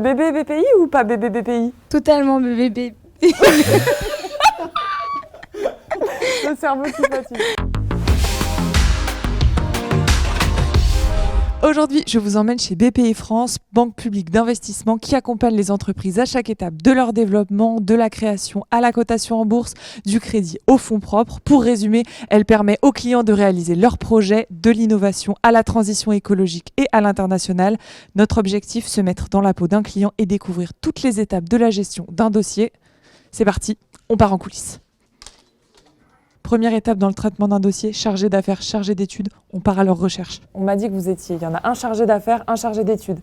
Bébé BPI ou pas bébé BPI? Totalement bébé. Le cerveau qui fatigue. Aujourd'hui, je vous emmène chez BPI France, banque publique d'investissement qui accompagne les entreprises à chaque étape de leur développement, de la création à la cotation en bourse, du crédit aux fonds propres. Pour résumer, elle permet aux clients de réaliser leurs projets, de l'innovation à la transition écologique et à l'international. Notre objectif, se mettre dans la peau d'un client et découvrir toutes les étapes de la gestion d'un dossier. C'est parti, on part en coulisses. Première étape dans le traitement d'un dossier, chargé d'affaires, chargé d'études, on part à leur recherche. On m'a dit que vous étiez, il y en a un chargé d'affaires, un chargé d'études.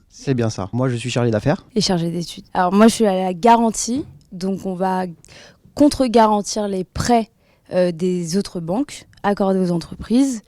C'est bien ça. Moi, je suis chargé d'affaires. Et chargé d'études. Alors moi, je suis à la garantie, donc on va contre-garantir les prêts des autres banques accordés aux entreprises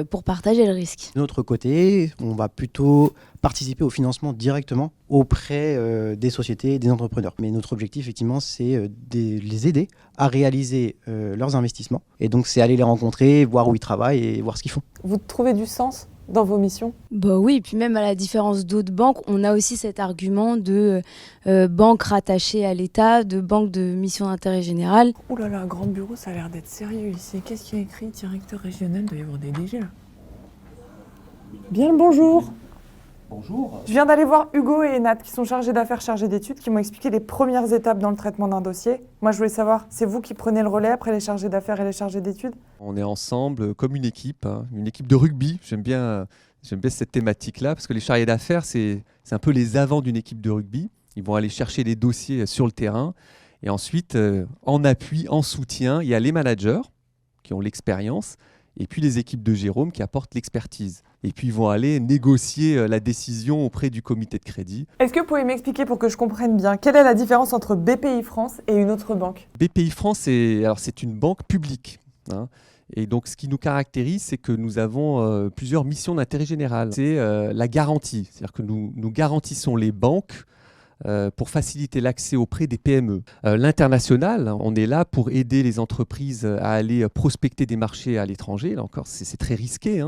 pour partager le risque. De notre côté, on va plutôt participer au financement directement auprès des sociétés et des entrepreneurs. Mais notre objectif, effectivement, c'est de les aider à réaliser leurs investissements. Et donc, c'est aller les rencontrer, voir où ils travaillent et voir ce qu'ils font. Vous trouvez du sens dans vos missions? Bah oui, et puis même à la différence d'autres banques, on a aussi cet argument de banque rattachée à l'État, de banque de mission d'intérêt général. Ouh là là, grand bureau, ça a l'air d'être sérieux ici. Qu'est-ce qu'il y a écrit? Directeur régional, il doit y avoir des DG là. Bien le bonjour. Bonjour. Je viens d'aller voir Hugo et Nat qui sont chargés d'affaires, chargés d'études, qui m'ont expliqué les premières étapes dans le traitement d'un dossier. Moi, je voulais savoir, c'est vous qui prenez le relais après les chargés d'affaires et les chargés d'études? On est ensemble comme une équipe de rugby. J'aime bien cette thématique-là parce que les chargés d'affaires, c'est un peu les avants d'une équipe de rugby. Ils vont aller chercher les dossiers sur le terrain et ensuite, en appui, en soutien, il y a les managers qui ont l'expérience et puis les équipes de Jérôme qui apportent l'expertise. Et puis ils vont aller négocier la décision auprès du comité de crédit. Est-ce que vous pouvez m'expliquer pour que je comprenne bien, quelle est la différence entre BPI France et une autre banque? BPI France, c'est une banque publique. Et donc, ce qui nous caractérise, c'est que nous avons plusieurs missions d'intérêt général. C'est la garantie, c'est-à-dire que nous garantissons les banques pour faciliter l'accès auprès des PME. L'international, on est là pour aider les entreprises à aller prospecter des marchés à l'étranger. Là encore, c'est très risqué.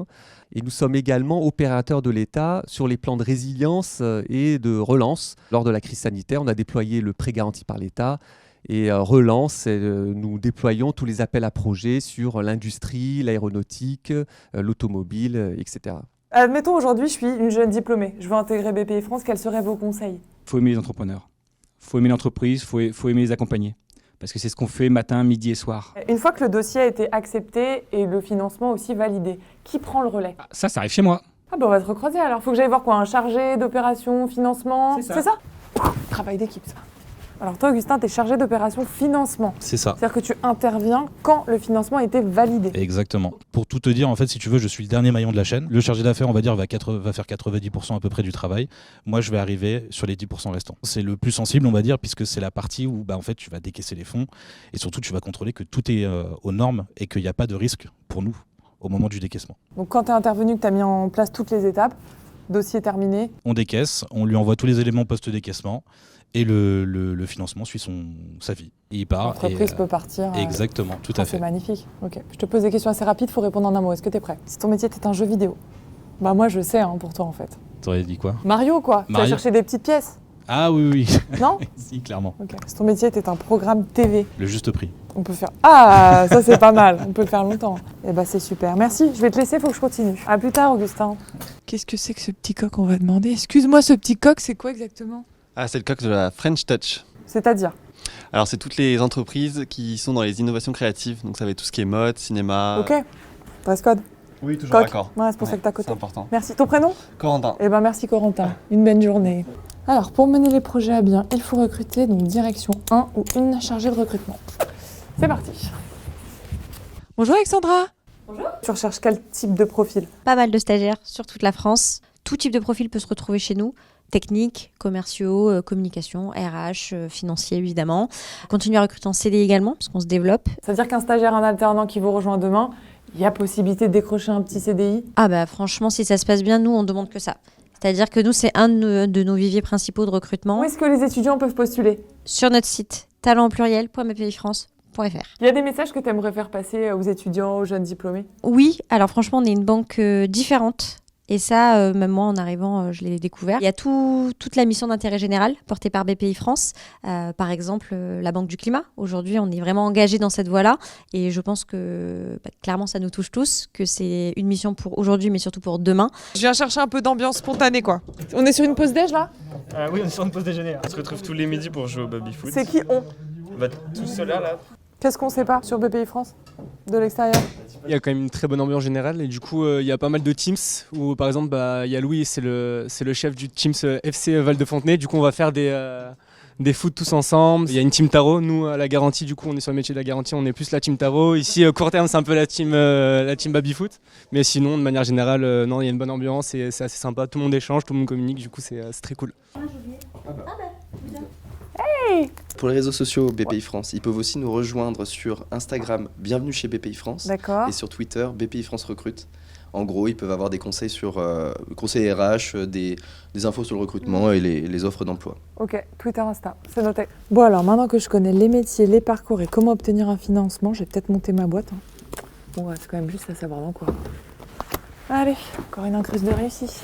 Et nous sommes également opérateurs de l'État sur les plans de résilience et de relance. Lors de la crise sanitaire, on a déployé le prêt garanti par l'État. Et relance, nous déployons tous les appels à projets sur l'industrie, l'aéronautique, l'automobile, etc. Admettons, aujourd'hui, je suis une jeune diplômée. Je veux intégrer BPI France. Quels seraient vos conseils? Il faut aimer les entrepreneurs. Il faut aimer l'entreprise, il faut aimer les accompagner. Parce que c'est ce qu'on fait matin, midi et soir. Une fois que le dossier a été accepté et le financement aussi validé, qui prend le relais? Ça arrive chez moi. Ah bah on va se recroiser alors. Faut que j'aille voir quoi? Un chargé d'opération, financement? C'est ça. Travail d'équipe, ça. Alors toi, Augustin, tu es chargé d'opération financement. C'est ça. C'est-à-dire que tu interviens quand le financement a été validé. Exactement. Pour tout te dire, en fait, si tu veux, je suis le dernier maillon de la chaîne. Le chargé d'affaires, on va dire, va faire 90% à peu près du travail. Moi, je vais arriver sur les 10% restants. C'est le plus sensible, on va dire, puisque c'est la partie où en fait, tu vas décaisser les fonds et surtout, tu vas contrôler que tout est aux normes et qu'il n'y a pas de risque pour nous au moment du décaissement. Donc quand tu es intervenu, que tu as mis en place toutes les étapes, dossier terminé. On décaisse, on lui envoie tous les éléments post-décaissement. Et le financement suit sa vie. Et il part. L'entreprise peut partir. Exactement, tout à fait. C'est magnifique. Ok. Je te pose des questions assez rapides, il faut répondre en un mot. Est-ce que tu es prêt? Si ton métier était un jeu vidéo, bah moi je sais pour toi en fait. T'aurais dit quoi? Mario quoi. Tu vas chercher des petites pièces. Ah oui. Non? Si, clairement. Ok. Si ton métier était un programme TV. Le juste prix. On peut faire. Ah, ça c'est pas mal. On peut le faire longtemps. Eh bah c'est super. Merci. Je vais te laisser, faut que je continue. À plus tard, Augustin. Qu'est-ce que c'est que ce petit coq, on va demander? Excuse-moi, ce petit coq, c'est quoi exactement? Ah, c'est le coq de la French Touch. C'est-à-dire? Alors, c'est toutes les entreprises qui sont dans les innovations créatives. Donc, ça va être tout ce qui est mode, cinéma. Ok. Dress code? Oui, toujours Coq. d'accord. Ouais, c'est pour ça que t'as côté. C'est important. Merci. Ton prénom? Corentin. Eh ben merci Corentin. Une bonne journée. Alors, pour mener les projets à bien, il faut recruter donc direction un ou une chargée de recrutement. C'est parti. Bonjour Alexandra. Bonjour. Tu recherches quel type de profil? Pas mal de stagiaires sur toute la France. Tout type de profil peut se retrouver chez nous. Techniques, commerciaux, communication, RH, financiers évidemment. Continuer à recruter en CDI également, parce qu'on se développe. Ça veut dire qu'un stagiaire, un alternant qui vous rejoint demain, il y a possibilité de décrocher un petit CDI? Ah bah franchement, si ça se passe bien, nous on demande que ça. C'est-à-dire que nous, c'est un de nos viviers principaux de recrutement. Où est-ce que les étudiants peuvent postuler? Sur notre site talentpluriel.bpifrance.fr. Il y a des messages que tu aimerais faire passer aux étudiants, aux jeunes diplômés? Oui, alors franchement, on est une banque différente Et ça, même moi en arrivant, je l'ai découvert. Il y a toute la mission d'intérêt général portée par BPI France. Par exemple, la Banque du Climat. Aujourd'hui, on est vraiment engagé dans cette voie-là. Et je pense que clairement, ça nous touche tous, que c'est une mission pour aujourd'hui, mais surtout pour demain. Je viens chercher un peu d'ambiance spontanée, quoi. On est sur une pause déj, là? Oui, on est sur une pause déjeuner. On se retrouve tous les midis pour jouer au baby-foot. C'est qui on? Tout cela là. Qu'est-ce qu'on sait pas sur BPI France de l'extérieur? Il y a quand même une très bonne ambiance générale et du coup il y a pas mal de teams où par exemple il y a Louis, c'est le chef du teams FC Val de Fontenay. Du coup on va faire des foot tous ensemble. Il y a une team tarot, nous à la garantie, du coup on est sur le métier de la garantie, on est plus la team tarot. Ici court terme c'est un peu la team baby-foot. Mais sinon de manière générale non, il y a une bonne ambiance et c'est assez sympa, tout le monde échange, tout le monde communique, du coup c'est très cool. Pour les réseaux sociaux BPI France, ils peuvent aussi nous rejoindre sur Instagram, bienvenue chez BPI France, D'accord. et sur Twitter, BPI France Recrute. En gros, ils peuvent avoir des conseils sur conseils RH, des infos sur le recrutement et les offres d'emploi. Ok, Twitter, Insta, c'est noté. Bon alors, maintenant que je connais les métiers, les parcours et comment obtenir un financement, j'ai peut-être monté ma boîte. Bon, c'est quand même juste à savoir dans quoi. Allez, encore une incruse de réussite.